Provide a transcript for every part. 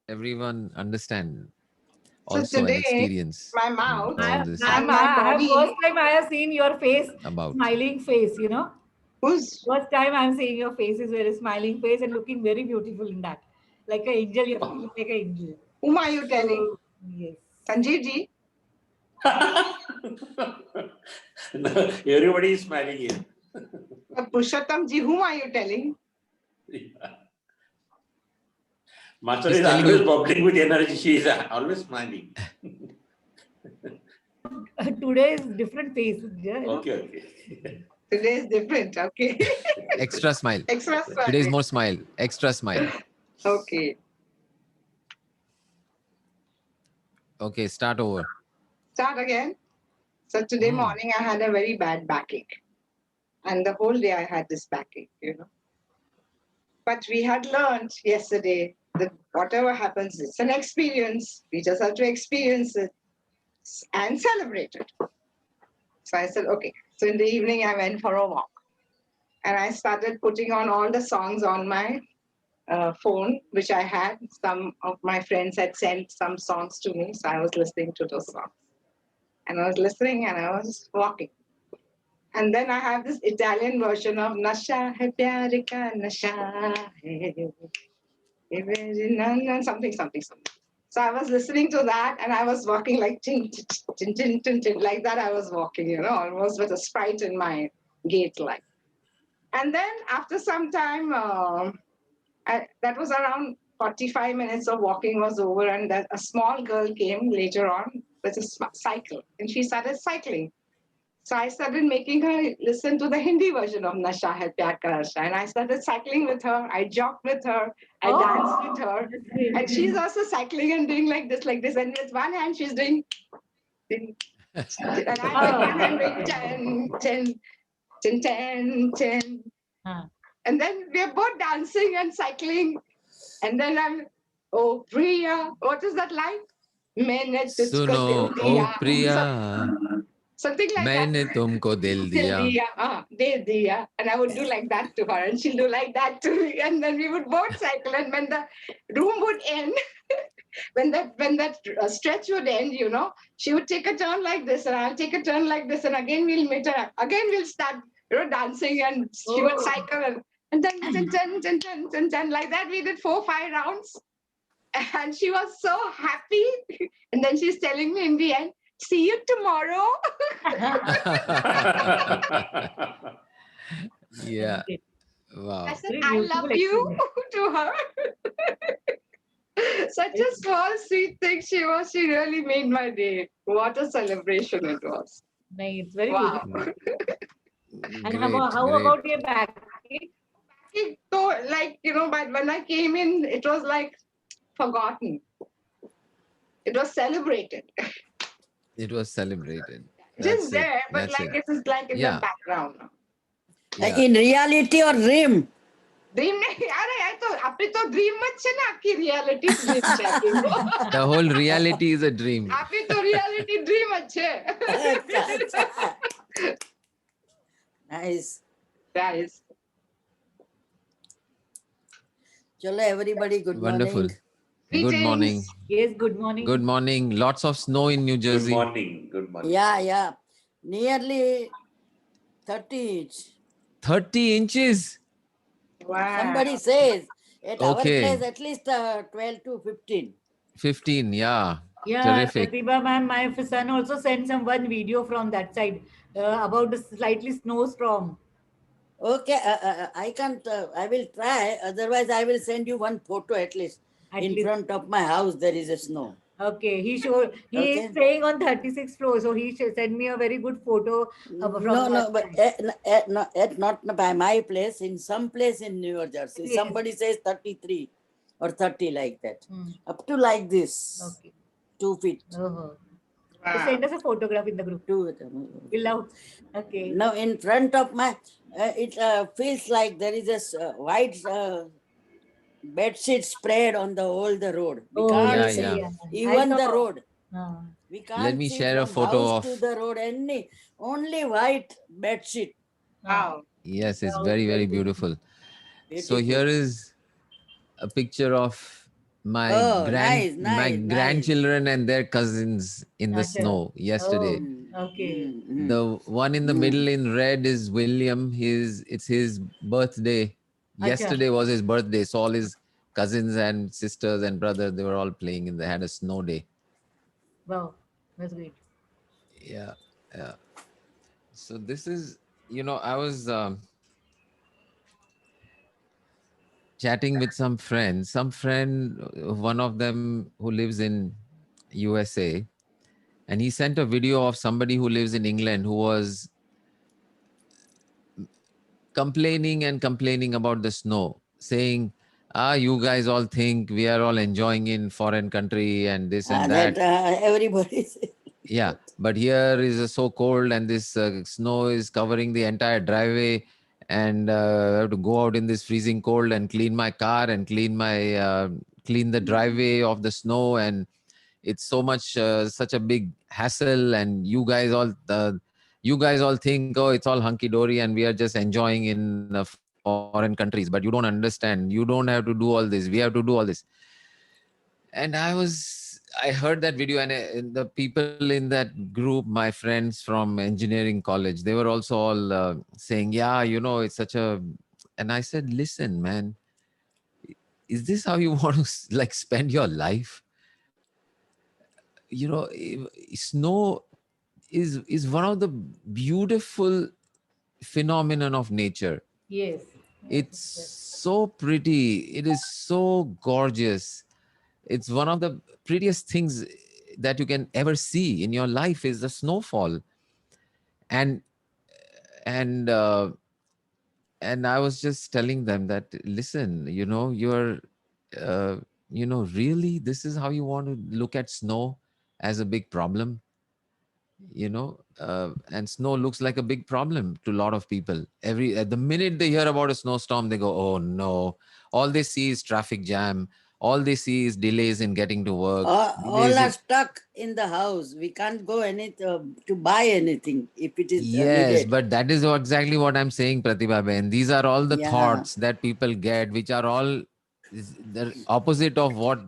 everyone understand So also and today, experience my mouth all this and I my have first body. time I have seen your face, about. smiling face, you know. Who's First time I'm seeing your face is very smiling face and looking very beautiful in that. Like an angel, you're looking like an angel. whom are you telling? So, yes. Sanjeev ji? No, everybody is smiling here. Purushottam ji, whom are you telling? Master She's is telling always you- bubbling with energy. She is always smiling. Today is different face. Yeah, you know? Okay. Today is different. Okay. Extra smile. Extra Today is smile. more smile. Extra smile. Okay. Okay, start over. Start again. So today morning I had a very bad backache. And the whole day I had this backache, you know. But we had learned yesterday that whatever happens, it's an experience. We just have to experience it and celebrate it. So I said, okay. So in the evening, I went for a walk. And I started putting on all the songs on my phone, which I had. Some of my friends had sent some songs to me. So I was listening to those songs. And I was listening and I was walking. And then I have this Italian version of Nasha hai pyar ka nasha hai. Something. So I was listening to that and I was walking like tin, tin, tin, tin, tin, like that. I was walking, you know, almost with a sprite in my gait like. And then after some time, that was around 45 minutes of walking was over, and that a small girl came later on with a cycle, and she started cycling. So I started making her listen to the Hindi version of Nasha Hai Pyar Ka Nasha. And I started cycling with her. I jogged with her. I danced with her. That's great. And she's also cycling and doing like this. And with one hand, she's doing. And I'm with one hand doing 10, 10, 10, 10, 10. And then we're both dancing and cycling. And then I'm, oh, Priya. What is that line? Maine tujhko Suno, dil oh diya. Priya, Something like that. maine tumko dil diya. De diya. And I would do like that to her, and she'll do like that to me. And then we would both cycle. And when the room would end, when that stretch would end, you know, she would take a turn like this, and I'll take a turn like this, and again we'll meet her. Again we'll start, you know, dancing, and she would cycle, and then like that. We did 4-5 rounds, and she was so happy. And then she's telling me in the end, see you tomorrow. Yeah. Wow. I said, Very I beautiful love you to her. Such a small, sweet thing she was. She really made my day. What a celebration it was. Nice, very Wow. beautiful. And Great, how great. about your backache? So, like, you know, but when I came in, it was like forgotten. It was celebrated. It was celebrated. It is That's it. there, but That's like it. it is like in Yeah. the background. Yeah. In reality or dream? Dream नहीं अरे यार तो अभी तो dream मत छे ना कि reality dream छे अभी तो The whole reality is a dream. अभी तो reality dream अच्छे अच्छा, अच्छा. Nice. guys. Chalo, everybody, good Wonderful. morning. Good Greetings. morning. Yes, good morning. Good morning. Lots of snow in New Good Jersey. morning. Yeah. Nearly 30 inch. 30 inches. Wow. Somebody says at our Okay. place at least 12 to 15. 15. Yeah. Yeah, Terrific. Pratibha ma'am, my son also sent some one video from that side about the slightly snowstorm. Okay, I can't, I will try. Otherwise, I will send you one photo at least. At In least. front of my house, there is a snow. Okay, he showed. He Okay. is staying on 36th floor, so he sent me a very good photo from No, that but side. not by my place, in some place in New Jersey. Yes. Somebody says 33 or 30 like that. Hmm. Up to like this, Okay. 2 feet. So Wow. send us a photograph in the group. We'll love. Okay. Now in front of my, it feels like there is a white bed sheet spread on all the road. We Oh, can't Yeah, see yeah. even I the saw. road. Ah. We can't Let me see share a from photo house to of. the road only white bed sheet. Wow. Yes, it's Wow, very, very very beautiful. So Beautiful. here is a picture of my Oh, nice, my nice, nice. grandchildren and their cousins in the Acha. snow yesterday. Oh, okay. The one in the middle in red is William. It's his birthday. Acha. Yesterday was his birthday, so all his cousins and sisters and brothers, they were all playing and they had a snow day. Wow, that's great. Yeah, yeah. So this is, I was chatting with some friends. Some friend, one of them who lives in USA, and he sent a video of somebody who lives in England who was complaining and complaining about the snow, saying, you guys all think we are all enjoying in foreign country and this and that. Everybody says. Yeah, but here is so cold and this snow is covering the entire driveway, and I have to go out in this freezing cold and clean my car and clean the driveway of the snow, and it's so much such a big hassle, and you guys all think, oh, it's all hunky dory and we are just enjoying in foreign countries, but you don't understand. You don't have to do all this. We have to do all this. And I heard that video, and the people in that group, my friends from engineering college, they were also all saying, yeah, it's such a, and I said, listen, man, is this how you want to like spend your life? Snow is one of the beautiful phenomenon of nature. Yes. It's so pretty. It is so gorgeous. It's one of the prettiest things that you can ever see in your life is the snowfall. And I was just telling them that, listen, you're really, this is how you want to look at snow as a big problem, and snow looks like a big problem to a lot of people. At the minute they hear about a snowstorm, they go, oh no, all they see is traffic jam. All they see is delays in getting to work. All are stuck in the house. We can't go to buy anything if it is Yes, needed. but that is exactly what I'm saying, Pratibha Ben. These are all the thoughts that people get, which are all the opposite of what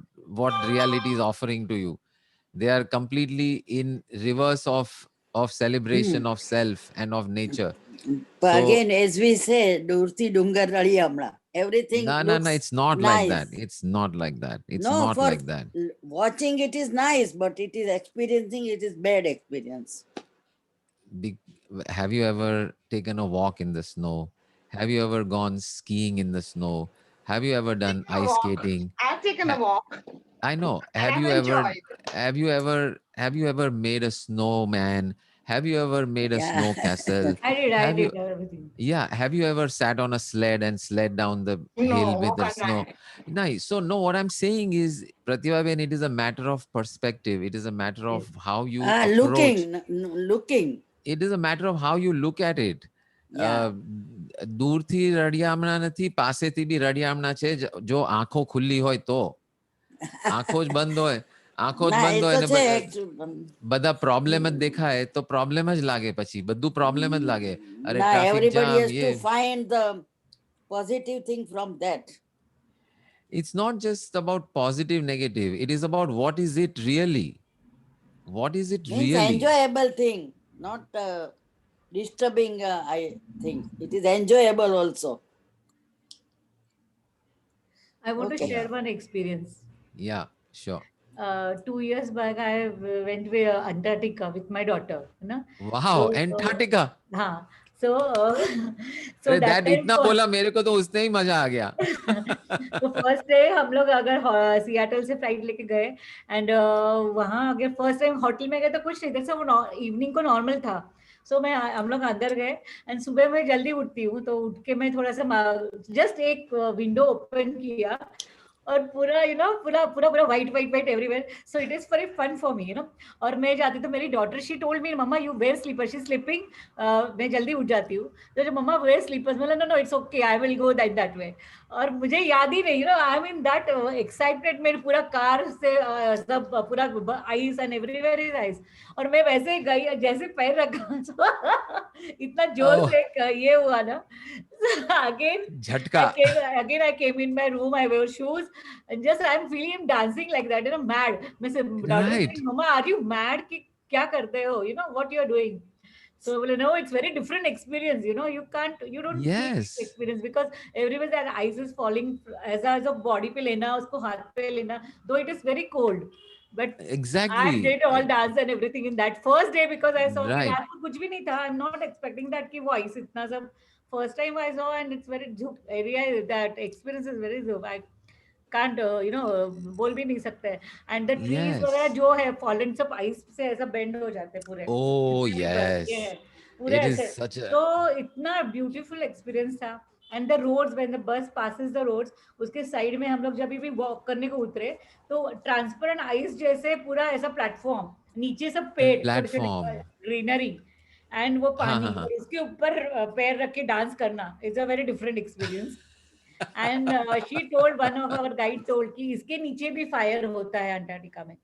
reality is offering to you. They are completely in reverse of celebration of self and of nature. But again, as we say, Durti Dungar Rali Amla. Everything. No, it's not nice. like that. It's not like that. It's No, not like that. Watching it is nice, but it is experiencing it is bad experience. Have you ever taken a walk in the snow? Have you ever gone skiing in the snow? Have you ever done ice skating? I've taken a walk. I know. And Have you ever made a snowman? Have you ever made a snow castle? I did everything. Yeah. Have you ever sat on a sled and sled down the hill with the snow? Nice. So no, what I'm saying is, Pratibha Ben, it is a matter of perspective. It is a matter of how you approach. Looking. It is a matter of how you look at it. દૂરથી રડિયામણા નથી, પાસેથી બી રડિયામણા છે. જો આંખો ખુલ્લી હોય તો આંખો જ બંધ હોય ને બધા પ્રોબ્લેમ જ દેખાય તો પ્રોબ્લેમ જ લાગે. પછી બધું પ્રોબ્લેમ જ લાગે. અરે traffic jam, to find the positive thing from that. It's not just about positive negative. It is about what is it really. What is it really? Enjoyable thing, not disturbing. I think it is enjoyable also. I want to share one experience. Yeah, sure. 2 years back, I went to Antarctica with my daughter. Wow, so, Antarctica. So that इतना बोला मेरे को तो उसने ही मजा आ गया. तो first day हम लोग अगर सियाटल से फ्लाइट लेके गए एंड वहाँ अगर फर्स्ट टाइम होटल में गए तो कुछ नहीं था, सब इवनिंग को नॉर्मल था. सो हम लोग अंदर गए एंड सुबह मैं जल्दी उठती हूँ, तो उठ के मैं थोड़ा सा जस्ट एक विंडो ओपन किया और पूरा पूरा white everywhere. So it is very fun for me, और मैं जाती तो मेरी डॉटर शी टोल्ड मी, मम्मा you wear slippers, she sleeping. मैं जल्दी उठ जाती हूँ तो जब मम्मा वेयर स्लीपर्स, मतलब no it's okay, I will go that way. और मुझे याद ही नहीं, I am in that excitement. मेरे पूरा कार से सब पूरा ice and everywhere is ice, और मैं वैसे गई जैसे पैर रखा इतना जोर से ये हुआ ना. again, Jhatka. I came in my room. I wear shoes, and just I'm feeling him dancing like that, mad. My daughter is Right. saying, "Mama, are you mad? कि क्या करते हो? You know what you are doing?" So well, no, it's very different experience. You know, you don't feel this Yes. experience because everywhere that ice is falling as a body पे लेना, उसको हाथ पे लेना, though it is very cold. But I Exactly. did all dance and everything in that first day because I saw कि Right. वहाँ तो कुछ भी नहीं था. I'm not expecting that कि वो ice इतना सब. First time I saw and it's very zoop area, that experience is very zoop. I can't बोल भी नहीं सकते. And the trees वगैरह Yes. जो है fallen सब ice से ऐसा bend हो जाते हैं पूरे. Oh, जितने भी ये yes. है पूरे It is ऐसे. such a तो इतना beautiful experience था. And the roads, when the bus passes the roads, उसके साइड में हम लोग जब भी वॉक करने को उतरे तो ट्रांसपेरेंट आइस जैसे पूरा ऐसा प्लेटफॉर्म, नीचे सब पेड़ छोटे छोटे platform. ग्रीनरी एंड वो हाँ, पानी, हाँ, हाँ. और उसके ऊपर पैर रख के डांस करना is a very different experience. And she told, one of our guide told कि इसके नीचे भी फायर होता है अंटार्कटिका में,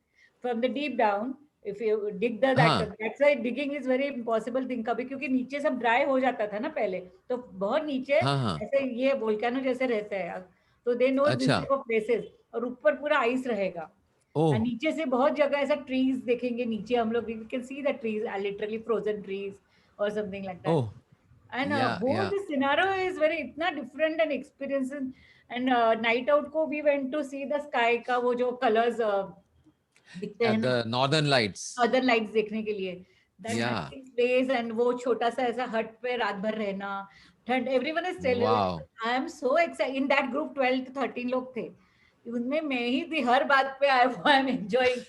from the deep down. If you dig the हाँ, that's why digging is very impossible thing कभी, क्योंकि नीचे सब ड्राई हो जाता था ना पहले, तो बहुत नीचे हाँ, हाँ. ऐसे ये वोल्केनो जैसे रहते हैं, तो दे नो दिस अच्छा. टाइप ऑफ प्लेसेस, और ऊपर पूरा आइस रहेगा. Oh, नीचे से बहुत जगह ऐसा ट्रीज देखेंगे नीचे हम लोग, we can see the trees are literally frozen trees और something like that. oh, and yeah, both yeah. The scenario is very इतना different and experience. And night out को we went to see the sky का वो जो colours दिखते हैं At ना, the Northern Lights. Other lights देखने के लिए, दैट Yeah. प्लेस. एंड वो छोटा सा ऐसा हट पे रात भर रहना, ठंड, everyone is tell. Wow. I am so excited. In that group 12 to 13 लोग थे, उनमें मैं ही थी हर बात पे. आई एम एंजॉयिंग.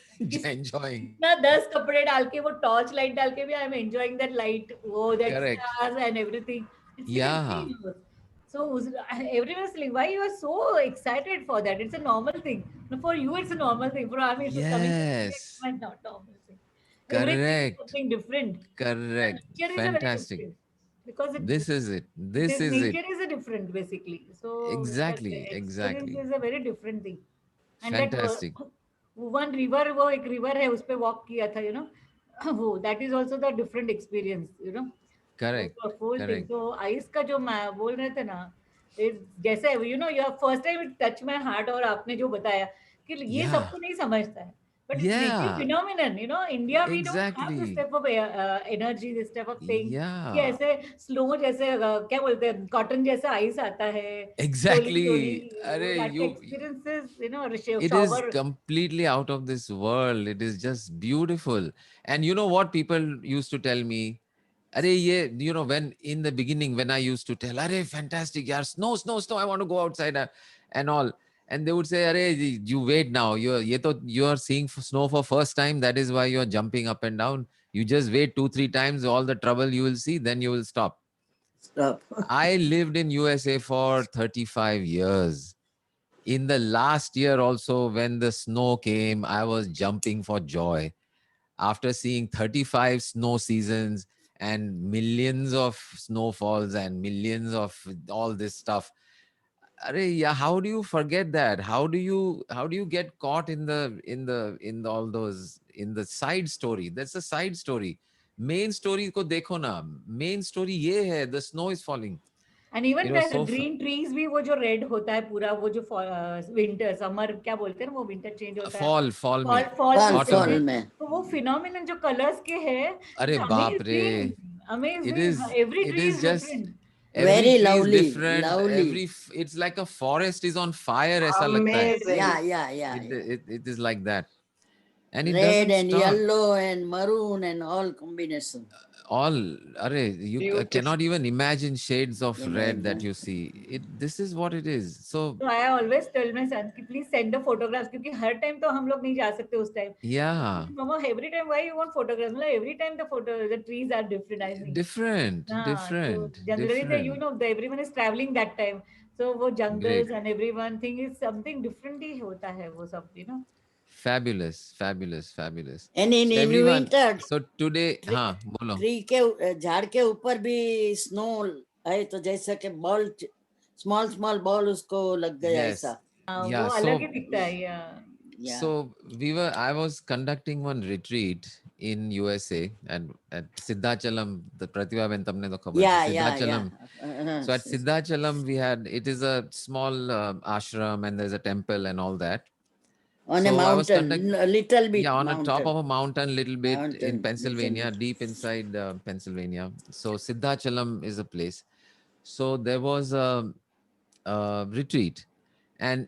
Enjoying. इतना 10 कपड़े डाल के, वो टॉर्च लाइट डाल के भी I am enjoying that light, वो that Correct. Stars and everything. It's Yeah. Like so everyone is like, why you are so excited for that? It's a normal thing. No, for you it's a normal thing. For me, it's coming from India, it's Yes. not normal thing. Everything is Correct. something different. Correct. Nature is a very Fantastic. different, because This is it. This is it. nature is a different basically. So that Exactly. experience Exactly. is a very different thing. And that Fantastic. one river, वो एक river है, उस पे walk किया था, वो that is also the different experience. Correct. So, whole thing. Correct. So ice का जो मैं बोल रहे थे ना, जैसे your first time it touched my heart, और आपने जो बताया कि ये Yeah. सबको नहीं समझता है, but it's Yeah. nature phenomenon. India we don't have this Exactly. type of energy, this type of thing. कि Yeah. ऐसे स्लो जैसे क्या बोलते हैं, कॉटन जैसा आइस आता है, Exactly. slowly, Arey, that you. experiences, It is shower. completely out of this world. It is just beautiful. And you know what people used to tell me? Arey, when in the beginning, when I used to tell, Arey, fantastic, yaar, snow, snow, snow, I want to go outside and all. And they would say, Arey, you wait now. You are seeing snow for first time. That is why you are jumping up and down. You just wait 2-3 times, all the trouble you will see, then you will stop. Stop. I lived in USA for 35 years. In the last year also, when the snow came, I was jumping for joy. After seeing 35 snow seasons and millions of snowfalls and millions of all this stuff, yeah, how do you forget that? How do you get caught in all those, in the side story? That's a side story. Main story ko dekho na. Main story ye hai, the snow is falling. And even So green trees भी, वो जो red होता है पूरा, वो जो winter summer क्या बोलते हैं ना, वो विंटर चेंज होता है, fall fall mein, fall Fall, बोलते fall हैं. में. तो वो फिनोमिनन जो कलर्स के है, अरे बाप रे, amazing. is every it tree is is just different. every Very tree is lovely, different. lovely. It's like a forest is on fire. ऐसा लगता है. Amazing. Yeah. It is like that, and it Red doesn't and stop. yellow and maroon and all combination. All, you Beautiful. cannot even imagine shades of red that Imagine. you see. This is what it is. So So I always tell my son कि please send the photographs, क्योंकि हर time तो हम लोग नहीं जा सकते उस time. yeah, Mama, every time why you want photographs? मतलब every time the trees are different, I think. different, हाँ, different, so generally different. everyone is traveling that time. So वो jungles Great, and everyone thing is something different ही होता है वो सब. fabulous, fabulous, fabulous. And in So everyone. winter, So today, Tree- हाँ बोलो. Tree के झाड़ के ऊपर भी स्नो है, तो जैसा कि बॉल, स्मॉल बॉल उसको लग गया Yes. ऐसा. हाँ, Yeah, वो so अलग ही दिखता है. Yeah. So I was conducting one retreat in USA, and at Siddhachalam, the Pratibha Ben tamne to khabar Yeah, thi. yeah, yeah. Siddhachalam. So at Siddhachalam, it is a small ashram, and there's a temple and all that. On a So I was mountain, a little bit yeah, on a mountain. top of a mountain, little bit Mountain, in little Pennsylvania, bit. deep inside Pennsylvania. So Siddhachalam is a place. So there was a retreat, and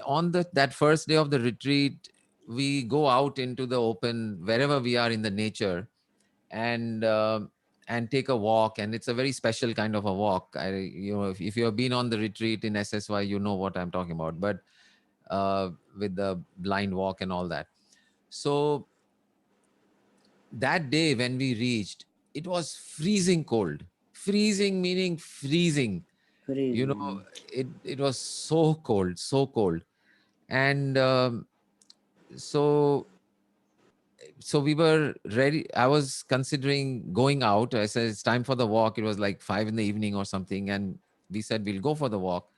on that first day of the retreat, we go out into the open wherever we are in the nature, and take a walk, and it's a very special kind of a walk. If you have been on the retreat in SSY, you know what I'm talking about. But with the blind walk and all that. So that day when we reached, it was freezing cold. Freezing meaning freezing. You know, it was so cold, so cold. And so we were ready. I was considering going out. I said, it's time for the walk. It was like 5 in the evening or something. And we said, we'll go for the walk.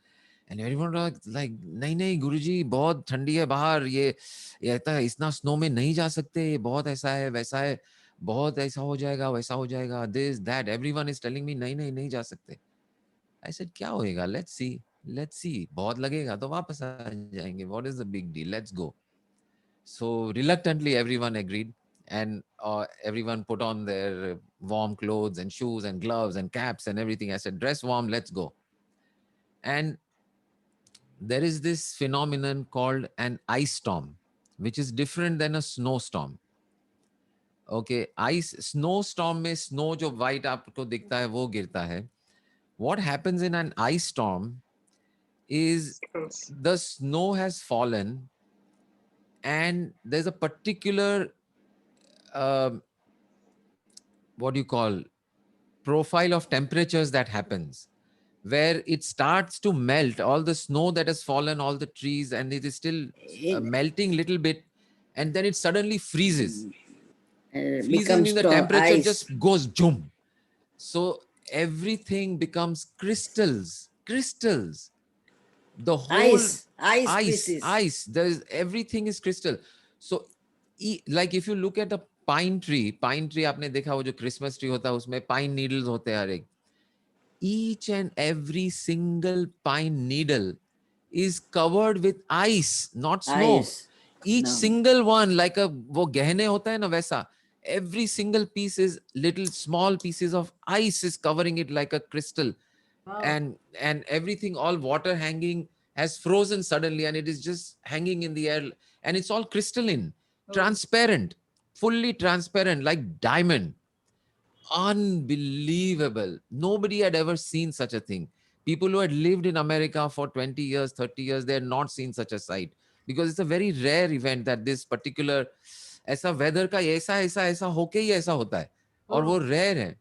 And everyone was like, नहीं गुरुजी बहुत ठंडी है बाहर, ये ऐसा इतना snow में नहीं जा सकते, ये बहुत ऐसा है वैसा है, बहुत ऐसा हो जाएगा वैसा हो जाएगा, this that, everyone is telling me नहीं जा सकते. I said क्या होएगा, let's see, बहुत लगेगा तो वापस आ जाएंगे, what is the big deal, let's go. So reluctantly everyone agreed, and everyone put on their warm clothes and shoes and gloves and caps and everything. I said, dress warm, let's go. And there is this phenomenon called an ice storm, which is different than a snowstorm. Okay, snowstorm में snow जो white आपको दिखता है वो गिरता है. What happens in an ice storm is the snow has fallen, and there's a particular what do you call profile of temperatures that happens, where it starts to melt all the snow that has fallen, all the trees, and it is still melting little bit, and then it suddenly freezes. Freezes means the temperature just goes zoom. So everything becomes crystals. The whole ice. Everything is crystal. So like if you look at a pine tree आपने देखा वो जो Christmas tree होता है उसमें pine needles होते हैं हर एक. Each and every single pine needle is covered with ice, not snow. Each single one, like वो गहने होता है ना वैसा, every single piece is little small pieces of ice is covering it like a crystal. Wow. And everything, all water hanging, has frozen suddenly, and it is just hanging in the air, and it's all crystalline, transparent, fully transparent, like diamond. Unbelievable. Nobody had ever seen such a thing. People who had lived in America for 20 years, 30 years, they had not seen such a sight, because it's a very rare event that this particular ऐसा weather का ऐसा होके ही ऐसा होता है, और वो rare है.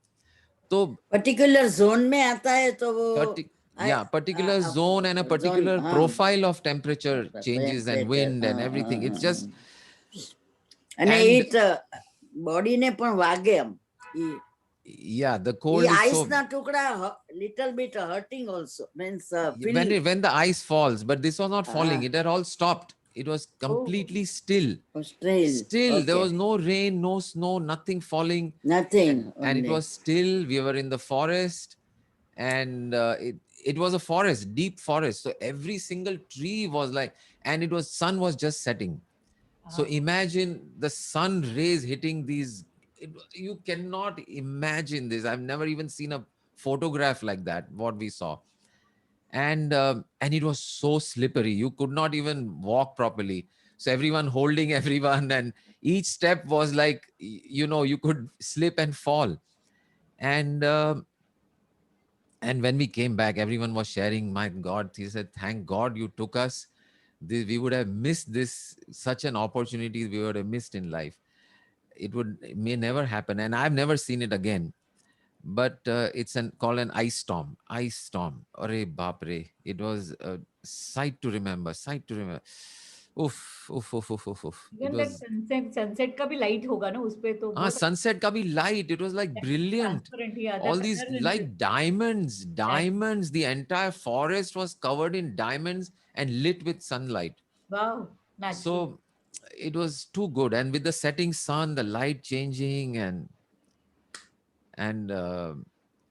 तो particular zone में आता है तो वो particular zone and a particular profile of temperature changes and wind and everything. It's just and it body ने पण वागे हम. Yeah, the cold is ice so... na tukda little bit hurting also. Means when the ice falls, but this was not falling. It had all stopped. It was completely still. Still, there was no rain, no snow, nothing falling. Nothing. And it was still, we were in the forest, and it was a forest, deep forest. So every single tree was like, and sun was just setting. So imagine the sun rays hitting these. You cannot imagine this. I've never even seen a photograph like that, what we saw. And it was so slippery. You could not even walk properly. So everyone holding everyone, and each step was like, you could slip and fall. And when we came back, everyone was sharing, my God, he said, thank God you took us. We would have missed such an opportunity we would have missed in life. It may never happen, and I've never seen it again. But it's called an ice storm. Arey baap re. It was a sight to remember. Oof. Even that sunset का भी light होगा ना उस पे तो. Sunset का भी light. It was like brilliant. Yeah, all these like diamonds. The entire forest was covered in diamonds and lit with sunlight. Wow. Natural. it was too good. And with the setting sun, the light changing, and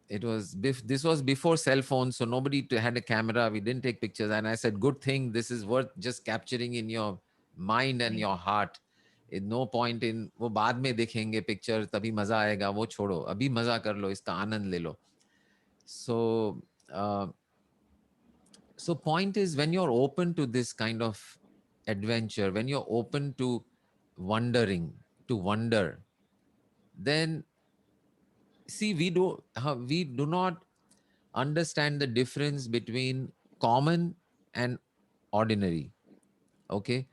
this was before cell phones, so nobody had a camera. We didn't take pictures, and I said, good thing, this is worth just capturing in your mind and your heart. No point in वो बाद में देखेंगे picture, तभी मजा आएगा, वो छोड़ो, अभी मजा कर लो, इसका आनंद ले लो. So so point is, when you're open to this kind of adventure, when you're open to wonder, then see, we do not understand the difference between common and ordinary. Okay,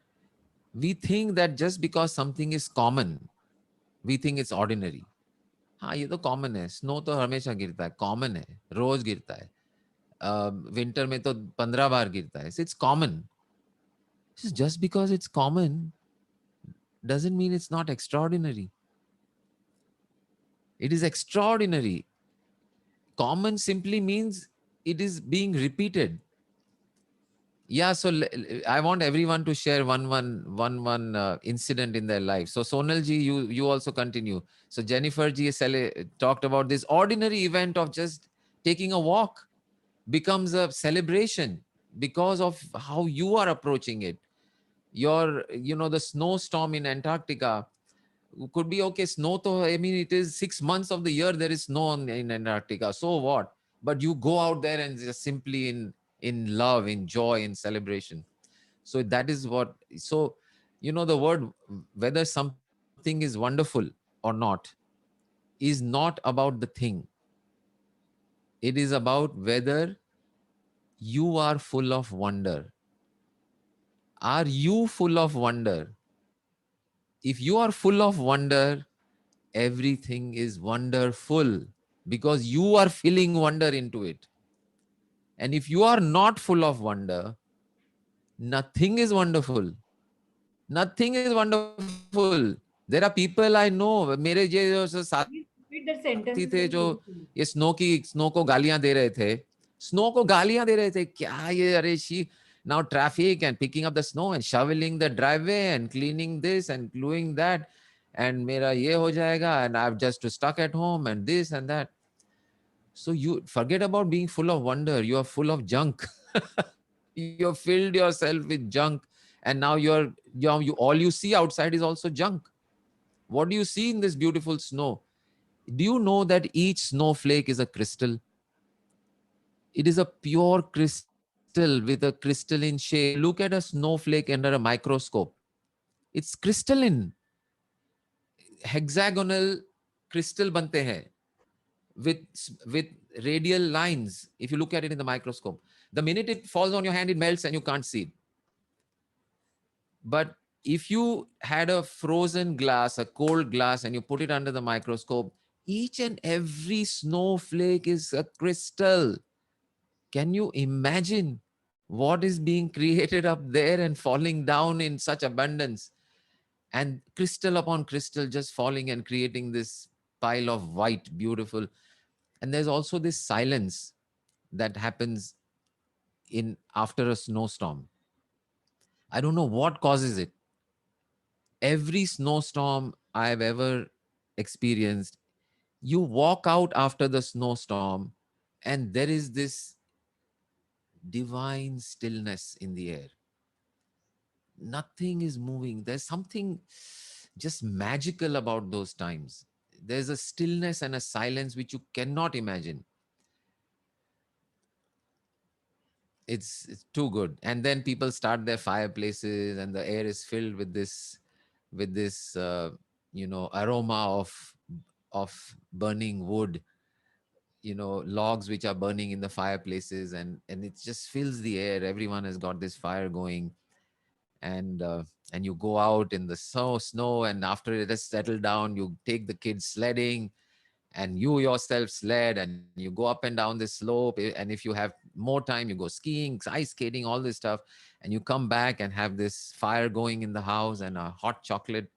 we think that just because something is common, we think it's ordinary. हाँ, ये तो common है, snow तो हमेशा गिरता है, common है, रोज गिरता है, विंटर में तो 15 बार गिरता है, it's common. Just because it's common doesn't mean it's not extraordinary. It is extraordinary. Common simply means it is being repeated. Yeah, so I want everyone to share one incident in their life. So Sonal ji, you also continue. So Jennifer ji talked about this ordinary event of just taking a walk becomes a celebration because of how you are approaching it. The snowstorm in Antarctica could be okay. Snow, I mean, it is 6 months of the year there is snow in Antarctica. So what? But you go out there and just simply in love, in joy, in celebration. So that is what. So the word, whether something is wonderful or not, is not about the thing. It is about whether you are full of wonder. Are you full of wonder? If you are full of wonder, everything is wonderful because you are feeling wonder into it. And if you are not full of wonder, nothing is wonderful. Nothing is wonderful. There are people I know, मेरे जो साथी Repeat that sentence थे जो beautifully. ये snow को गालियां दे रहे थे, क्या ये, अरे she now traffic and picking up the snow and shoveling the driveway and cleaning this and doing that, and मेरा ये हो जाएगा, and I've just stuck at home and this and that. So you forget about being full of wonder. You are full of junk. You've filled yourself with junk, and now all you see outside is also junk. What do you see in this beautiful snow? Do you know that each snowflake is a crystal? It is a pure crystal with a crystalline shape. Look at a snowflake under a microscope. It's crystalline. Hexagonal crystal bante hai with radial lines. If you look at it in the microscope, the minute it falls on your hand, it melts and you can't see it. But if you had a frozen glass, a cold glass, and you put it under the microscope, each and every snowflake is a crystal. Can you imagine what is being created up there and falling down in such abundance? And crystal upon crystal just falling and creating this pile of white, beautiful. And there's also this silence that happens after a snowstorm. I don't know what causes it. Every snowstorm I've ever experienced, you walk out after the snowstorm and there is this divine stillness in the air. Nothing is moving. There's something just magical about those times. There's a stillness and a silence which you cannot imagine. It's too good. And then people start their fireplaces and the air is filled with this aroma of burning wood, logs which are burning in the fireplaces, and it just fills the air. Everyone has got this fire going, and you go out in the snow, and after it has settled down, you take the kids sledding, and you yourself sled, and you go up and down this slope, and if you have more time, you go skiing, ice skating, all this stuff, and you come back and have this fire going in the house, and a hot chocolate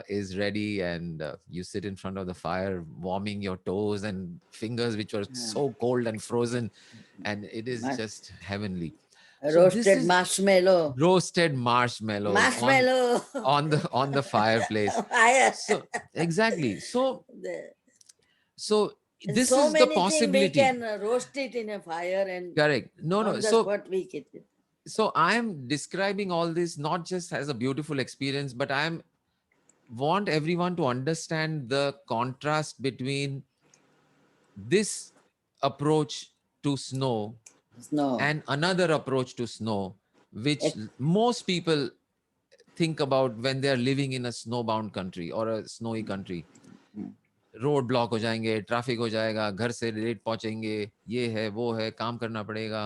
is ready, and you sit in front of the fire warming your toes and fingers which were so cold and frozen, and it is just heavenly. So this Roasted is marshmallow. roasted marshmallows Marshmallow. on the fireplace. Fire. So exactly. So The- this so is the many things we possibility. can roast it in a fire and Correct. No, on no. the So spot we get it. so I am describing all this not just as a beautiful experience, but I am want everyone to understand the contrast between this approach to snow Snow. and another approach to snow, which Ex- most people think about when they are living in a snowbound country or a snowy country. Road block हो जाएंगे, traffic हो जाएगा, घर से late पहुंचेंगे, ये है वो है, काम करना पड़ेगा,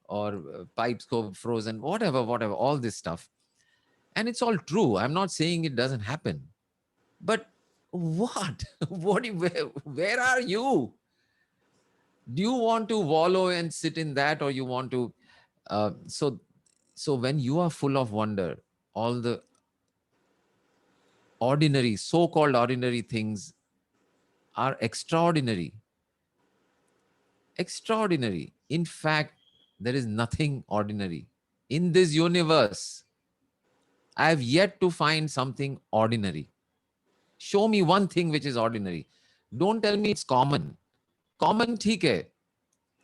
और पाइप्स को frozen, whatever, all this stuff. And it's all true. I'm not saying it doesn't happen. But what? Where are you? Do you want to wallow and sit in that, or you want to so when you are full of wonder, all the ordinary, so-called ordinary things are extraordinary. Extraordinary. In fact, there is nothing ordinary in this universe. I have yet to find something ordinary. Show me one thing which is ordinary. Don't tell me it's common. Common, theek hai.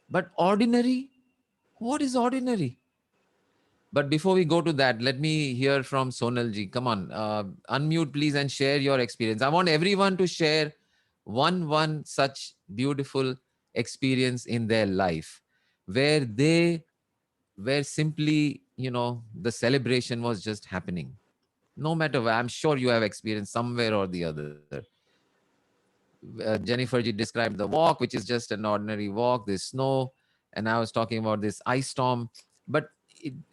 But ordinary? What is ordinary? But before we go to that, let me hear from Sonal ji. Come on, unmute please and share your experience. I want everyone to share one such beautiful experience in their life where they were simply, the celebration was just happening. No matter where, I'm sure you have experienced somewhere or the other. Jennifer ji described the walk, which is just an ordinary walk, there's snow, and I was talking about this ice storm, but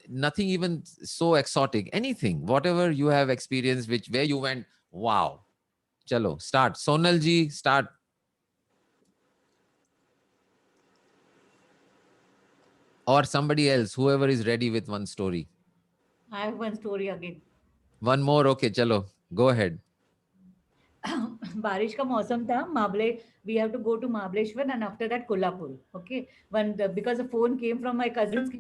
nothing even so exotic. Anything, whatever you have experienced, where you went, wow. Chalo, start. Sonal ji, start. Or somebody else, whoever is ready with one story. I have one story again. One more, okay, chalo, go ahead. बारिश का मौसम था महाबले we have to go to Mahabaleshwar and after that Kolhapur. Okay, because a phone came from my cousins,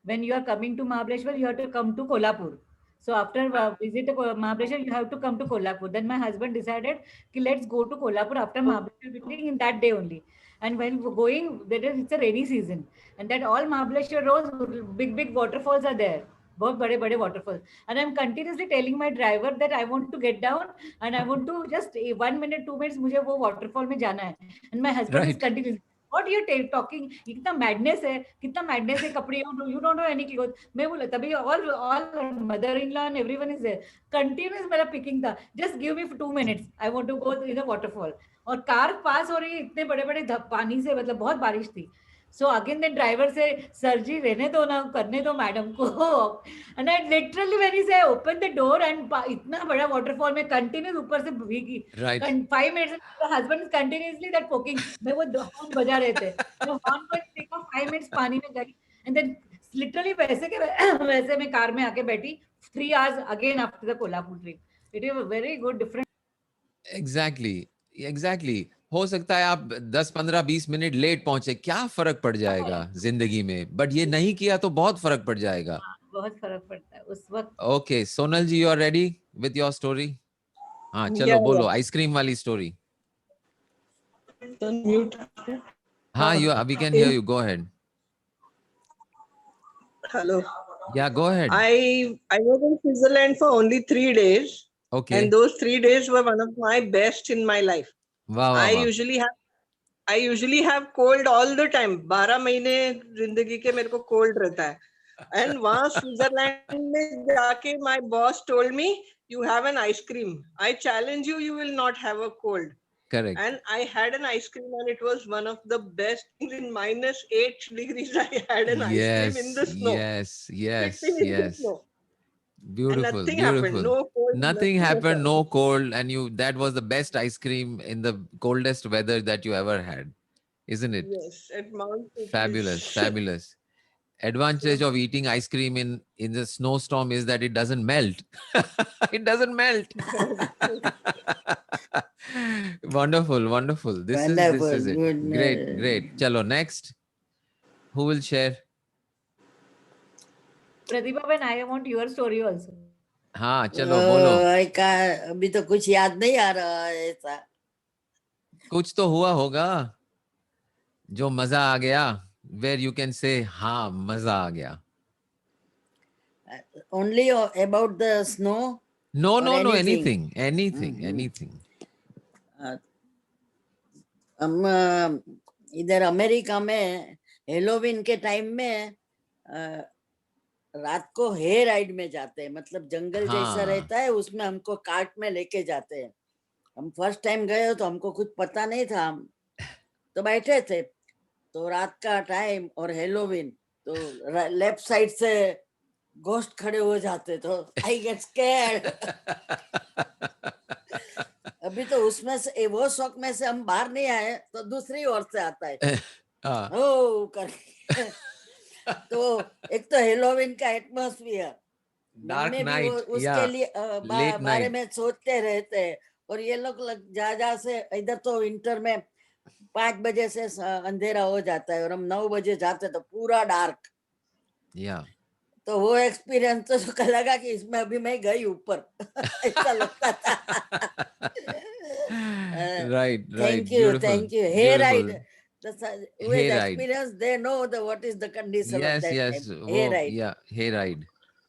when you are coming to Mahabaleshwar you have to come to Kolhapur. So after visit to Mahabaleshwar you have to come to Kolhapur. Then my husband decided ki let's go to Kolhapur after Mahabaleshwar visiting in that day only. And when going, it's a rainy season, and that all Mahabaleshwar roads, big waterfalls are there. बहुत बड़े बड़े waterfalls, and I'm continuously telling my driver that I want to get down and I want to just 1 minute 2 minutes मुझे वो waterfall में जाना है, and my husband is continuously, what are you talking, कितना madness है कपड़े, you don't know any clothes. मैं बोला तभी all mother-in-law and everyone is there, continuous मेरा picking था, just give me 2 minutes, I want to go in the waterfall. और car पास हो रही है इतने बड़े बड़े पानी से, मतलब बहुत बारिश थी. So again the driver say, sir ji रहने दो ना, करने दो मैडम को. And I literally when he say open the door and इतना बड़ा waterfall में continuous ऊपर से भीगी. Right. 5 minutes the husband is continuously that poking. मैं वो horn बजा रहे थे. मैं horn पर देखा 5 minutes पानी में गई, and then literally वैसे के वैसे मैं कार में आके बैठी 3 hours again after the Kolhapur trip. It is a very good different. Exactly. हो सकता है आप 10, 15, 20 मिनट लेट पहुंचे, क्या फर्क पड़ जाएगा जिंदगी में, बट ये नहीं किया तो बहुत फर्क पड़ जाएगा. बहुत फर्क पड़ता है उस वक्त. Okay, Sonal ji, you are ready with your story? हाँ, चलो बोलो आइसक्रीम वाली स्टोरी. हाँ, we can hear you. Go ahead. Hello. Yeah, go ahead. I was in Switzerland for only 3 days. Okay. And those 3 days were one of my best in my life. Wow. I usually have cold all the time. 12 महीने जिंदगी के मेरे को cold रहता है. And वहाँ Switzerland में जाके my boss told me, you have an ice cream. I challenge you, you will not have a cold. Correct. And I had an ice cream and it was one of the best things. In -8 degrees, I had an ice cream in the snow. Yes. Sitting in the snow. Beautiful. And nothing happened. No cold. Nothing happened. No cold, and that was the best ice cream in the coldest weather that you ever had, isn't it? Yes, at Mount Fabulous. Advantage of eating ice cream in the snowstorm is that it doesn't melt. It doesn't melt. Wonderful. This is it. Goodness. Great. Chalo, next. Who will share? Pratibha, when I want your story also. हाँ चलो बोलो, अभी तो कुछ याद नहीं आ रहा है ऐसा। कुछ तो हुआ होगा जो मजा आ गया, where you can say हाँ मजा आ गया. Only about the snow. No, or no, no, anything. anything. हम इधर अमेरिका में हेलोवीन के टाइम में रात को हे राइड में जाते हैं, मतलब जंगल जैसा हाँ. रहता है, उसमें हमको कार्ट में लेके जाते हैं। हम फर्स्ट टाइम गए तो हमको कुछ पता नहीं था, हम तो बैठे थे, तो रात का टाइम और हेलोवीन, तो लेफ्ट साइड से घोस्ट खड़े हो जाते, तो आई गेट स्कैर्ड। अभी तो उसमें से वो शौक में से हम बाहर नहीं आए, तो दूसरी ओर से आता है हाँ. ओ करके। तो एक तो हेलोवीन का एटमॉस्फियर, Dark में भी night, उसके yeah, लिए late बारे night. में सोचते रहते हैं। और ये लोग जा से इधर तो विंटर में 5 बजे से अंधेरा हो जाता है, और हम 9 बजे जाते तो पूरा डार्क। Yeah. तो वो एक्सपीरियंस तो लगा कि इसमें अभी मैं गई ऊपर ऐसा लगता था। Right. Thank you. Hey, Beautiful. right. With Hayride. experience, they know what is the condition of Yes, that yes. time. वो Hayride. yeah, hayride.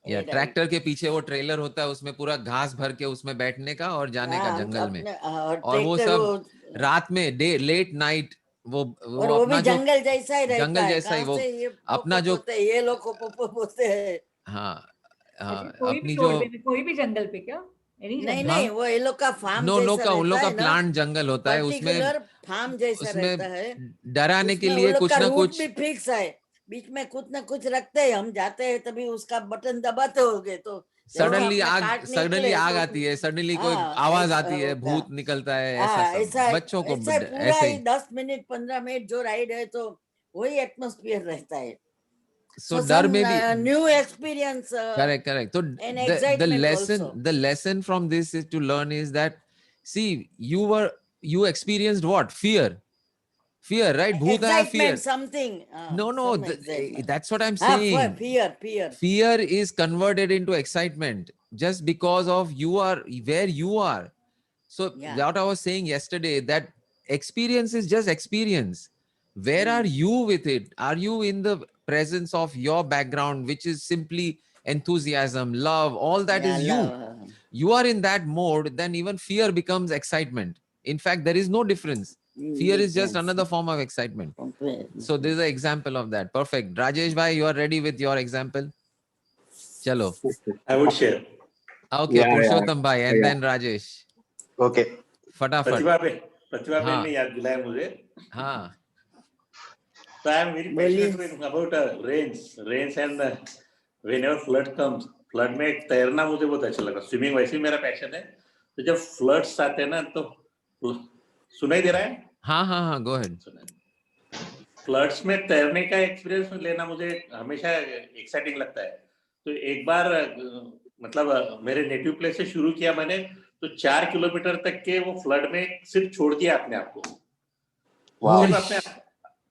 या Hayride. ट्रैक्टर के पीछे वो ट्रेलर होता है, उसमें पूरा घास भर के उसमें बैठने का और जाने का जंगल में, और वो सब रात में लेट नाइट, वो और वो अपना भी जो जंगल जैसा ही रहता जंगल है, जैसा ही, वो ये अपना जो ये लोग को बोलते हैं। हाँ अच्छा, कोई भी अपनी जो रोड पे, कोई भी जंगल पे क्या? नहीं जंगल? नहीं, वो ये लोग का फार्म नो जैसा का उन लोग रहता का है ना, प्लांट जंगल होता है, उसमें पर्टिकुलर फार्म जैसा रहता है। डराने के उसमें वो लिए लोग कुछ का ना रूट कुछ भी फिक्स है, बीच में कुछ ना कुछ रखते हैं, हम जाते हैं तभी उसका बटन दबाते होगे तो सडनली आग तो आती है, सडनली कोई आवाज आती है, भूत निकलता है, ऐसा सब ऐसा बच्चों को ऐसा पूरा ऐसे ही ही. 10 मिनट 15 मिनट जो राइड है, तो वही एटमॉस्फेयर रहता है। So डर में भी new experience, correct. So the lesson from this is to learn is that, see, you experienced what? Fear, right? Bhoot hai fear. something. No, that's what I'm saying. Fear is converted into excitement just because of you are where you are. So what I was saying yesterday, that experience is just experience. Where are you with it? Are you in the presence of your background, which is simply enthusiasm, love, all that is you. You are in that mode, then even fear becomes excitement. In fact, there is no difference. Fear is just another form of excitement. So this is an example of that. Perfect. Rajesh bhai, you are ready with your example? Chalo. I would share. Okay, Purushottam bhai and then Rajesh. Okay. फटाफट. प्रतिभा बहन ने याद दिलाया मुझे. हाँ. So I am very passionate about rains and whenever flood comes. Flood में तैरना मुझे बहुत अच्छा लगा. स्विमिंग वैसे ही मेरा पैशन है. तो जब फ्लड्स आते हैं ना, तो सुनाई दे रहा है? हाँ, go ahead. फ्लड्स में तैरने का एक्सपीरियंस लेना मुझे हमेशा एक्साइटिंग लगता है. तो एक बार मतलब मेरे नेटिव प्लेस से शुरू किया मैंने, तो 4 किलोमीटर तक के वो फ्लड में सिर्फ छोड़ दिया अपने आप को.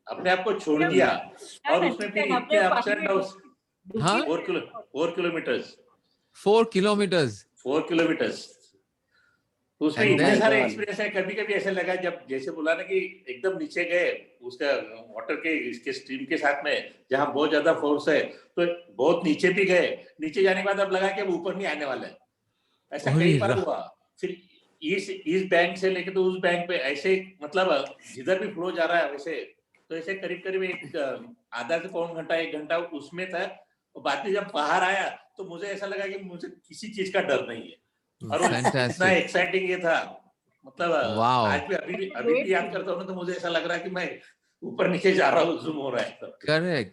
अपने आप को छोड़ दिया, और उसमें फिर इतने अप्स एंड डाउन्स. 4 किलोमीटर्स. उसमें इतने सारे एक्सपीरियंस है. कभी कभी ऐसा लगा, जब जैसे बोला ना कि एकदम नीचे गए उसका वाटर के इसके स्ट्रीम के साथ में, जहाँ बहुत ज्यादा फोर्स है, तो बहुत नीचे भी गए. नीचे जाने के बाद अब लगा कि अब ऊपर नहीं आने वाला है. ऐसा कई बार हुआ. फिर इस बैंक से लेके तो उस बैंक पे, ऐसे मतलब जिधर भी फ्लो जा रहा है वैसे. तो ऐसे करीब एक आधा से पौन घंटा 1 घंटा उसमें था. और बाद में जब बाहर आया तो मुझे ऐसा लगा कि मुझे किसी चीज का डर नहीं है. और इतना एक्साइटिंग ये था, मतलब आज भी अभी भी याद करता हूँ ना, तो मुझे ऐसा लग रहा है कि मैं ऊपर नीचे जा रहा हूँ, जूम हो रहा है.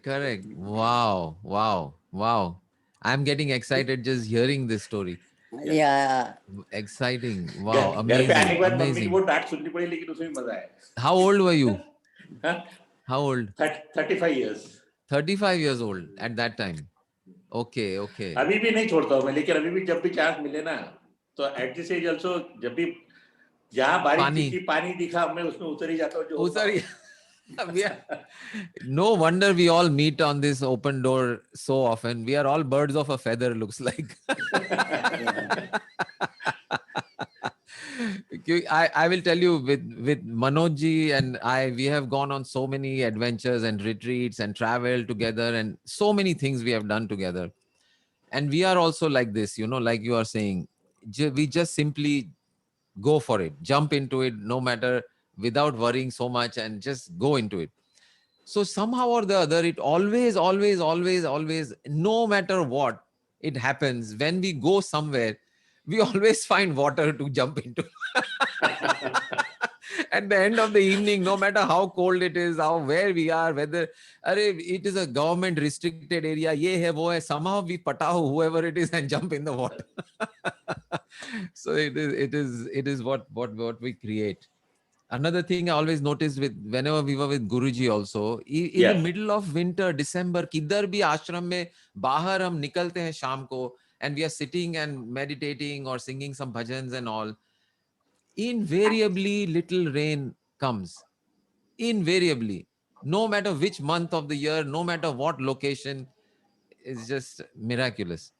Correct. Wow. I'm getting excited just hearing this story. Yeah. Exciting. Wow. घर पे आने के बाद मम्मी की Amazing. वो डांट सुननी पड़ी, लेकिन उसमें मजा आया. How old were you? हाँ? How old? 35 years. 35 years old at that time. Okay. अभी भी नहीं छोड़ता हूँ मैं, लेकिन अभी भी जब भी चांस मिले ना, तो एट दिस एज आल्सो, जब भी जहाँ बारिश दिखी, पानी दिखा, मैं उसमें उतर ही जाता हूँ. No wonder we all meet on this open door so often. We are all birds of a feather, looks like. I will tell you, with Manoj ji and I, we have gone on so many adventures and retreats and travel together, and so many things we have done together. And we are also like this, like you are saying, we just simply go for it, jump into it, no matter, without worrying so much, and just go into it. So somehow or the other, it always, always, always, always, no matter what it happens, when we go somewhere, we always find water to jump into. At the end of the evening, no matter how cold it is, where we are, whether it is a government restricted area, ye hai, wo hai, somehow we patao whoever it is and jump in the water. So it is what we create. Another thing I always noticed whenever we were with Guruji also, in the middle of winter, December, kidhar bhi ashram mein bahar hum nikalte hain sham ko, and we are sitting and meditating or singing some bhajans and all. Invariably, little rain comes. Invariably, no matter which month of the year, no matter what location, is just miraculous.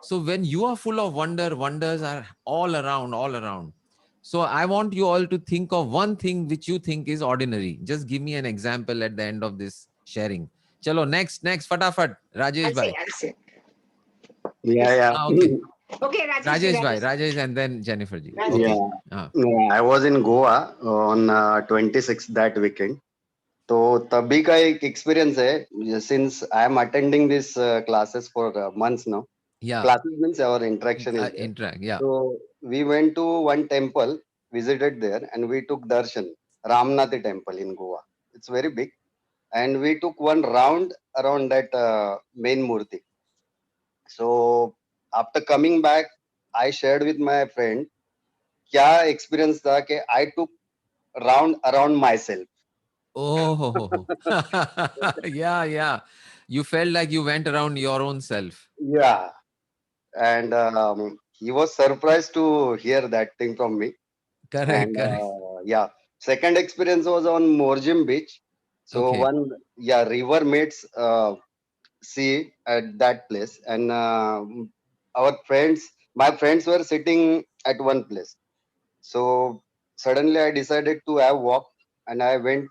So when you are full of wonders are all around. So I want you all to think of one thing which you think is ordinary. Just give me an example at the end of this sharing. Chalo, next, fatafat, Rajesh bhai. I'll say. Yeah. Okay. Okay, Rajesh. Rajesh, and then Jennifer ji. Rajesh. Okay. Yeah. I was in Goa on 26th that weekend. तो तभी का एक experience है, since I am attending this classes for months now. Yeah. Classes means our interaction is there. Interact, yeah. So we went to one temple, visited there, and we took darshan, Ramnathi temple in Goa. It's very big, and we took one round around that main murti. So after coming back, I shared with my friend क्या experience था कि I took round around myself. Oh, yeah. You felt like you went around your own self. Yeah, and he was surprised to hear that thing from me. Correct. Yeah, second experience was on Morjim beach. So Okay. river meets sea at that place, and my friends were sitting at one place. So suddenly I decided to have walk, and I went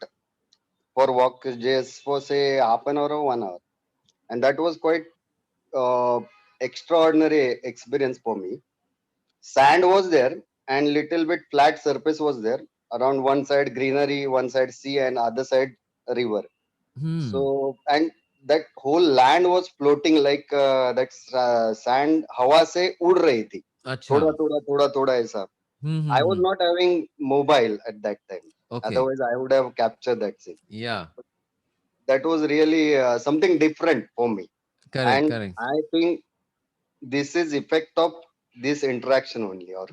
for walk just for say half an hour or 1 hour, and that was quite extraordinary experience for me. Sand was there and little bit flat surface was there. Around one side greenery, one side sea, and other side river. So and that whole land was floating like that sand हवा से उड़ रही थी. थोड़ा ऐसा. I was not having mobile at that time. Okay. Otherwise, I would have captured that scene. Yeah. That was really something different for me. Correct. I think this is effect of this interaction only, or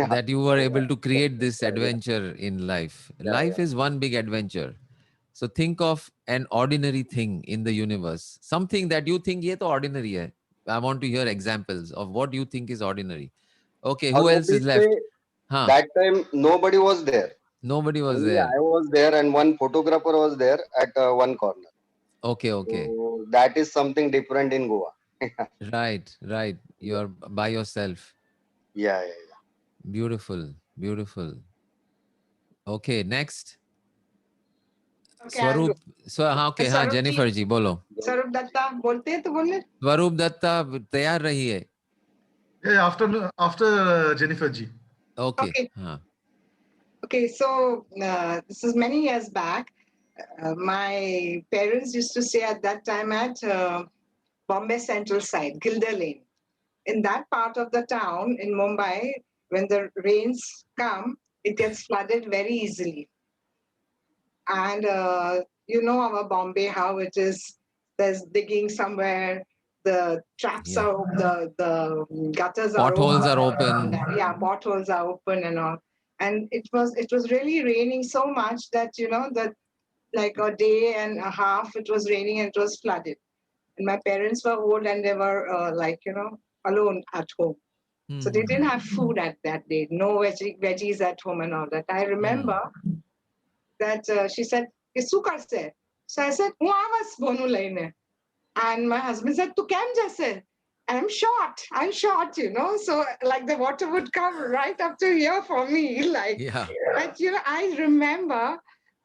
that you were able to create this adventure in life. Life is one big adventure. So think of an ordinary thing in the universe, something that you think ye to ordinary hai. I want to hear examples of what you think is ordinary. Okay, who else is left? That time nobody was there. Nobody was only there. I was there, and one photographer was there at one corner. Okay. So that is something different in Goa. Right. You're by yourself. Yeah. Beautiful. Okay, next. Okay, Swaroop. Okay, हाँ Jennifer जी बोलो. स्वरूप दत्ता बोलते हैं तो बोलने. स्वरूप दत्ता तैयार रहिए. Yeah, after Jennifer ji. Okay. Okay, so this is many years back. My parents used to stay at that time at Bombay Central side, Gilder Lane. In that part of the town in Mumbai, when the rains come, it gets flooded very easily. And you know our Bombay, how it is. There's digging somewhere. The traps are the gutters are potholes are open. Yeah, potholes are open and all. And it was really raining so much that that like a day and a half it was raining and it was flooded. And my parents were old and they were alone at home. So they didn't have food at that day. No veggies at home and all that. I remember that she said, કે શું કરશે? So I said, હું આવાસ બોનું લઈને. And my husband said, તું કેમ જશે? I'm short, you know. So like the water would come right up to here for me. Like, Yeah. but you know, I remember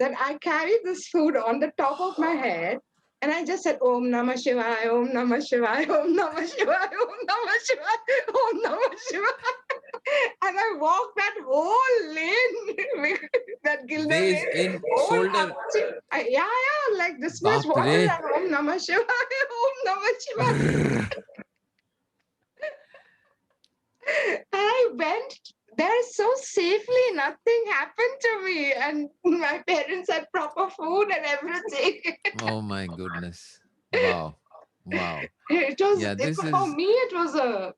that I carried this food on the top of my head. And I just said, Om Namah Shivaya, Om Namah Shivaya, Om Namah Shivaya, Om Namah Shivaya, Om Namah Shivaya. And I walked that whole lane, that Gilder Waist lane. in, shoulder. Yeah, like this much Baap water. re. And Om Namah Shivaya, Om Namah Shivaya. I went there so safely, nothing happened to me, and my parents had proper food and everything. Oh my goodness. Wow. Wow. It was, Yeah, this for is, me, it was a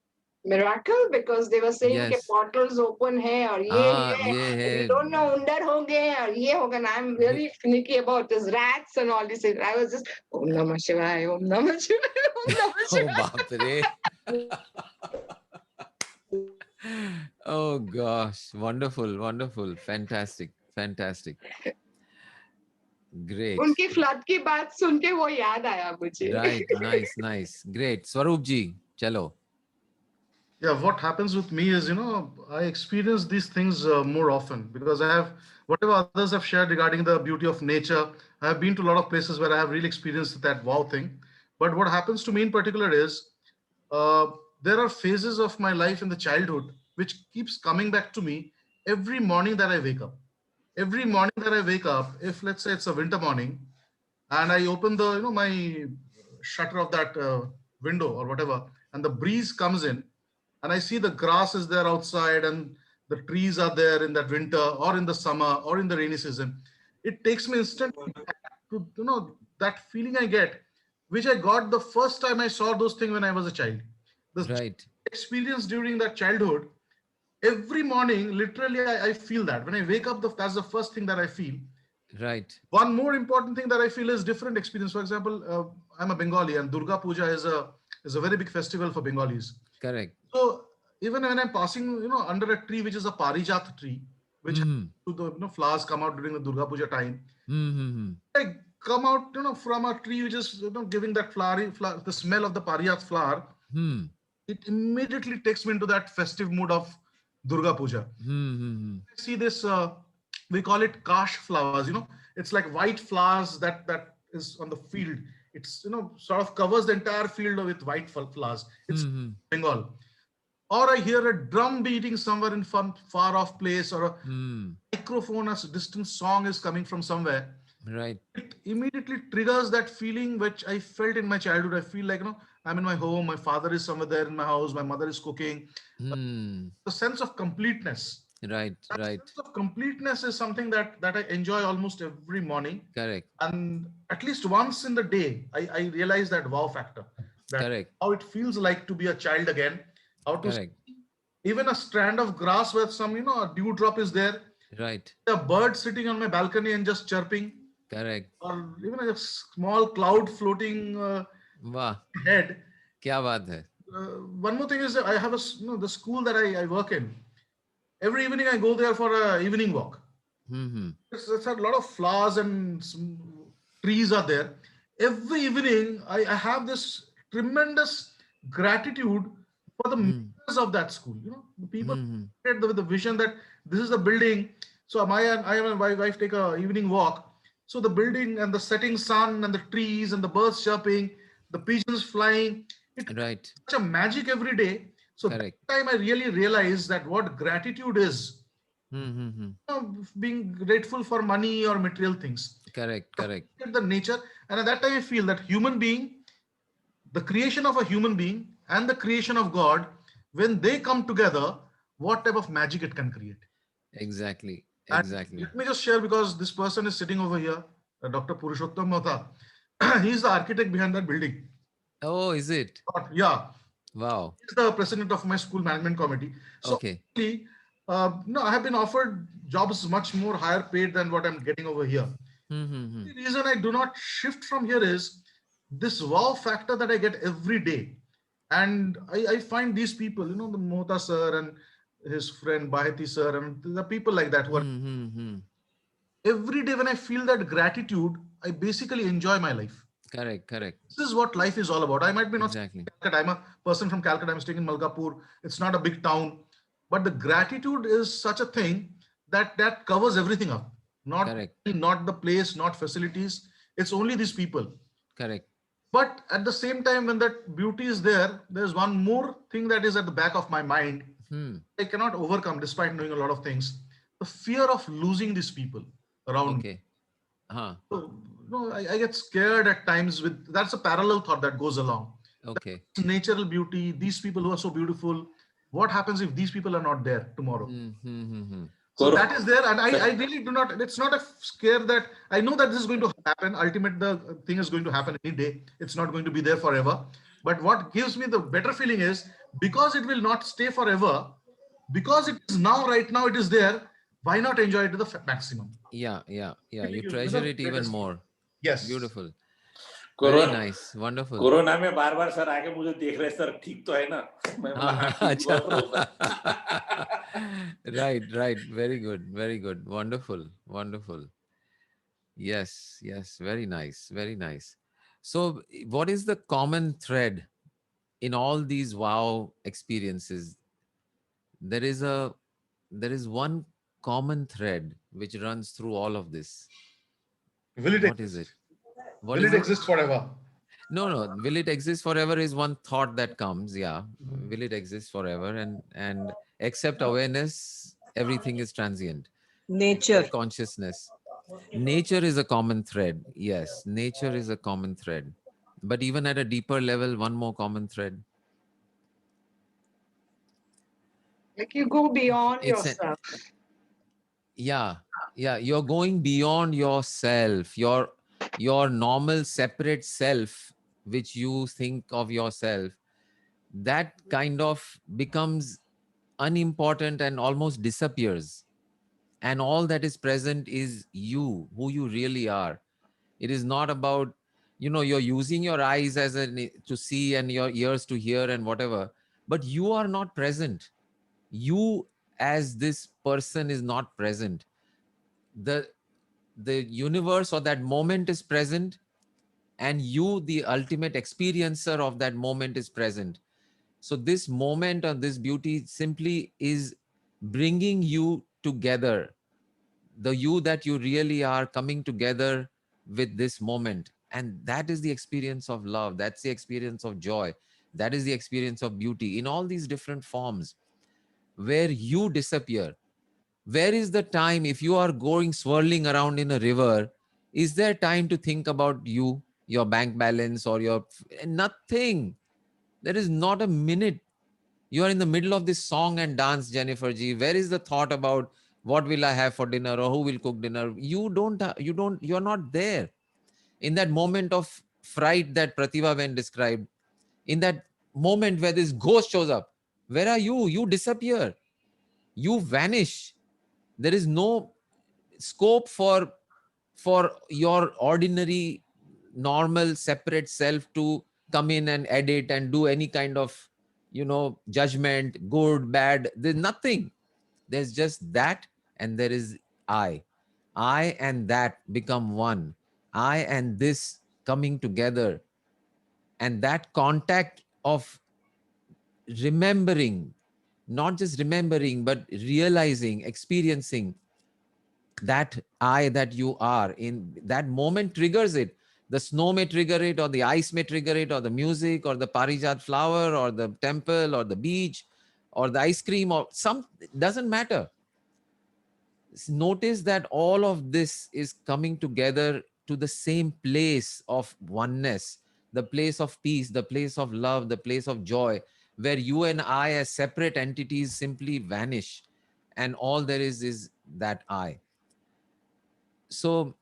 miracle because they were saying yes. that portals open hai aur ye ये you है. don't know undar honge aur ye hoga. And I'm very finicky about this rats and all this. I was just Om Namah Shivaya, Om Namah Shivaya, Om Namah Oh, Shivaya. baap re. Oh gosh, wonderful, wonderful, fantastic, fantastic. Great. उनकी flood की बात सुन के वो याद आया मुझे. Right, nice, nice, great. Swaroop ji, chalo. Yeah, what happens with me is, I experience these things more often because I have, whatever others have shared regarding the beauty of nature, I have been to a lot of places where I have really experienced that wow thing. But what happens to me in particular is, there are phases of my life in the childhood which keeps coming back to me every morning that I wake up. Every morning that I wake up, if let's say it's a winter morning, and I open the, my shutter of that window or whatever, and the breeze comes in, and I see the grass is there outside and the trees are there in that winter or in the summer or in the rainy season, it takes me instantly back to, that feeling I get, which I got the first time I saw those things when I was a child. The Right. experience during that childhood, every morning, literally, I feel that. When I wake up, that's the first thing that I feel. Right. One more important thing that I feel is different experience. For example, I'm a Bengali, and Durga Puja is a very big festival for Bengalis. Correct. So even when I'm passing, under a tree which is a parijat tree, which the flowers come out during the Durga Puja time, I come out, from a tree which is giving that flower, the smell of the parijat flower. It immediately takes me into that festive mood of Durga Puja. I see this, we call it kash flowers, it's like white flowers that is on the field. It's, sort of covers the entire field with white flowers. It's Bengal. Or I hear a drum beating somewhere in far off place, or a microphone, a distant song is coming from somewhere. Right. It immediately triggers that feeling which I felt in my childhood. I feel like, I'm in my home, my father is somewhere there in my house, my mother is cooking. The sense of completeness. Right, right. Sense of completeness is something that I enjoy almost every morning. Correct. And at least once in the day, I realize that wow factor. Correct. How it feels like to be a child again. How to Correct. even a strand of grass where some, a dewdrop is there. Right. A bird sitting on my balcony and just chirping. Correct. Or even a small cloud floating head. Kya baat hai? One more thing is that I have the school that I work in. Every evening I go there for an evening walk. It's a lot of flowers and some trees are there. Every evening I have this tremendous gratitude for the members of that school. The people with the vision that this is the building. So I and my wife take a evening walk. So the building and the setting sun and the trees and the birds chirping, the pigeons flying. It's such a magic every day. So that time I really realized that what gratitude is. Being grateful for money or material things. Correct. The nature. And at that time I feel that human being, the creation of a human being and the creation of God, when they come together, what type of magic it can create. Exactly. And let me just share, because this person is sitting over here, Dr. Purushottam Mohta. He's the architect behind that building. Oh, is it? Yeah. Wow. He's the president of my school management committee. So okay. No, I have been offered jobs much more higher paid than what I'm getting over here. The reason I do not shift from here is this wow factor that I get every day. And I find these people, the Mohta sir and his friend Baheti sir and the people like that who are every day when I feel that gratitude, I basically enjoy my life. Correct. This is what life is all about. I might be not Exactly. Calcutta. I'm a person from Calcutta. I'm staying in Malkapur. It's not a big town, but the gratitude is such a thing that covers everything up. Correct. Not the place, not facilities. It's only these people. Correct. But at the same time, when that beauty is there, there's one more thing that is at the back of my mind. I cannot overcome, despite knowing a lot of things, the fear of losing these people around me. Okay. So, no, I get scared at times with, that's a parallel thought that goes along. Okay. That's natural beauty, these people who are so beautiful, what happens if these people are not there tomorrow? So that is there, and I really do not, it's not a scare that, I know that this is going to happen. Ultimately, the thing is going to happen any day. It's not going to be there forever. But what gives me the better feeling is, because it will not stay forever, because it is now, right now it is there, why not enjoy it to the maximum? Yeah. You treasure it even more. Yes. Beautiful. Very nice. Wonderful. Corona में बार-बार sir आके मुझे देख रहे sir, ठीक तो है ना? मैं बोला Right. Very good. Wonderful. Yes. Very nice. So what is the common thread in all these wow experiences? There is one common thread which runs through all of this. What is it? Will it exist forever? No. Will it exist forever is one thought that comes. Yeah. Will it exist forever? And except awareness, everything is transient. Nature. Except consciousness. Nature is a common thread. Yes. Nature is a common thread. But even at a deeper level, one more common thread. Like you go beyond yourself. Yeah. You're going beyond yourself. Your normal separate self, which you think of yourself, that kind of becomes unimportant and almost disappears. And all that is present is you, who you really are. It is not about, you're using your eyes to see and your ears to hear and whatever, but you are not present. You as this person is not present. The universe or that moment is present, and you, the ultimate experiencer of that moment, is present. So this moment or this beauty simply is bringing you together, the you that you really are coming together with this moment. And that is the experience of love. That's the experience of joy. That is the experience of beauty in all these different forms, where you disappear. Where is the time, if you are going swirling around in a river, is there time to think about you, your bank balance, or nothing? There is not a minute. You are in the middle of this song and dance, Jennifer G. Where is the thought about what will I have for dinner or who will cook dinner? You're not there. In that moment of fright that Pratibha Ben described, in that moment where this ghost shows up, where are you? You disappear. You vanish. There is no scope for your ordinary, normal, separate self to come in and edit and do any kind of, judgment, good, bad. There's nothing. There's just that, and there is I and that become one. I and this coming together, and that contact of remembering, not just remembering, but realizing, experiencing that I that you are in that moment triggers it. The snow may trigger it, or the ice may trigger it, or the music, or the parijat flower, or the temple, or the beach, or the ice cream, or it doesn't matter. Notice that all of this is coming together to the same place of oneness, the place of peace, the place of love, the place of joy, where you and I as separate entities simply vanish, and all there is that I. So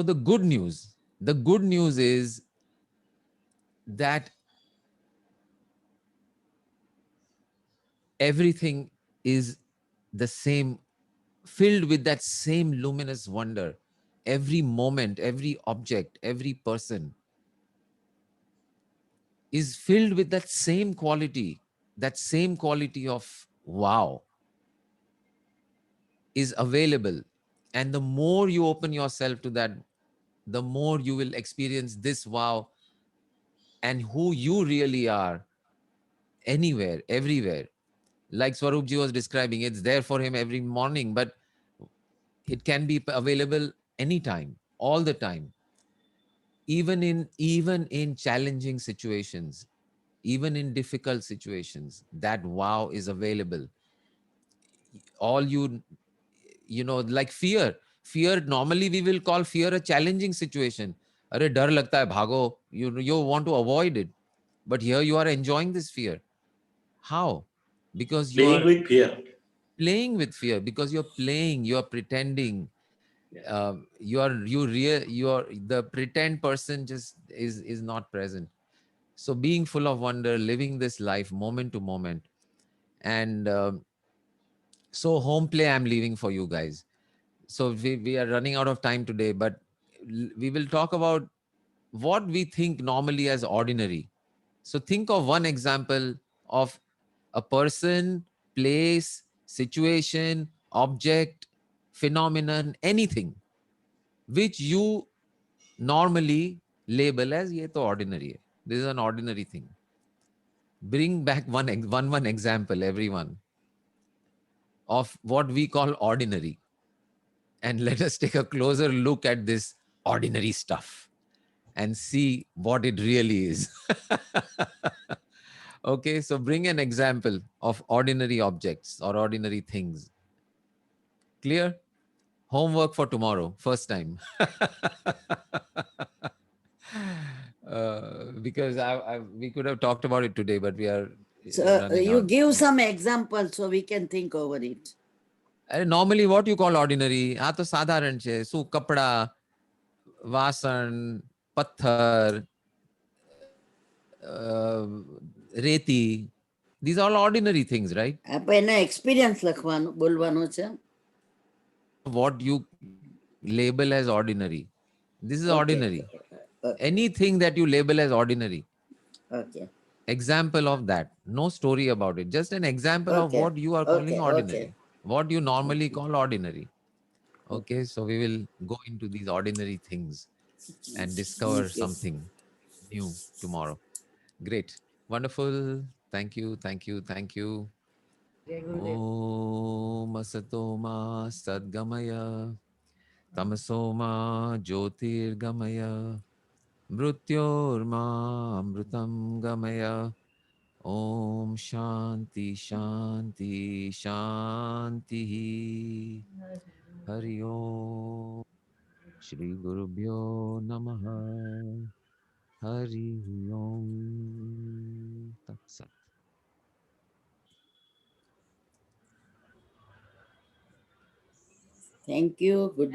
the good news is that everything is the same, filled with that same luminous wonder. Every moment, every object, every person is filled with that same quality of wow is available And the more you open yourself to that, the more you will experience this wow and who you really are anywhere, everywhere. Like Swarupji was describing, it's there for him every morning, but it can be available anytime, all the time. Even in challenging situations, even in difficult situations, that wow is available. All you know, like fear normally we will call fear a challenging situation. Arey dar lagta hai, bhago. You want to avoid it, but here you are enjoying this fear. How? Because you Playing are with fear. playing with fear, because you're playing, you're pretending. You're the pretend person just is not present. So being full of wonder, living this life moment to moment. And so home play I'm leaving for you guys. So we are running out of time today, but we will talk about what we think normally as ordinary. So think of one example of a person, place, situation, object, phenomenon, anything which you normally label as ye to ordinary hai. This is an ordinary thing. Bring back one example, everyone, of what we call ordinary. And let us take a closer look at this ordinary stuff and see what it really is. Okay, so bring an example of ordinary objects or ordinary things. Clear? Homework for tomorrow, first time. Because we could have talked about it today, but we are So running you out. give some examples so we can think over it. Normally, what you call ordinary? આ તો સાધારણ છે. શું કપડા, વાસણ, પથ્થર, રેતી. These are all ordinary things, right? આપણે એનો એક્સપિરિયન્સ લખવાનું બોલવાનું છે. What you label as ordinary. This is Okay. ordinary. Okay. Anything that you label as ordinary. Okay. Example of that. No story about it. Just an example of Okay. what you are calling Okay. ordinary. Okay. What you normally call ordinary. Okay, so we will go into these ordinary things and discover Okay. something new tomorrow. Great. Wonderful. Thank you. Thank you. Thank you. Jai Gurudev. Om Asatoma Sadgamaya Tamasoma Jyotirgamaya Mrutyorma Amrutam Gamaya. Om Shanti Shanti Shanti. Hari Om. Shri Gurubhyo Namaha. Hari Om. Tat Sat. Thank you. Good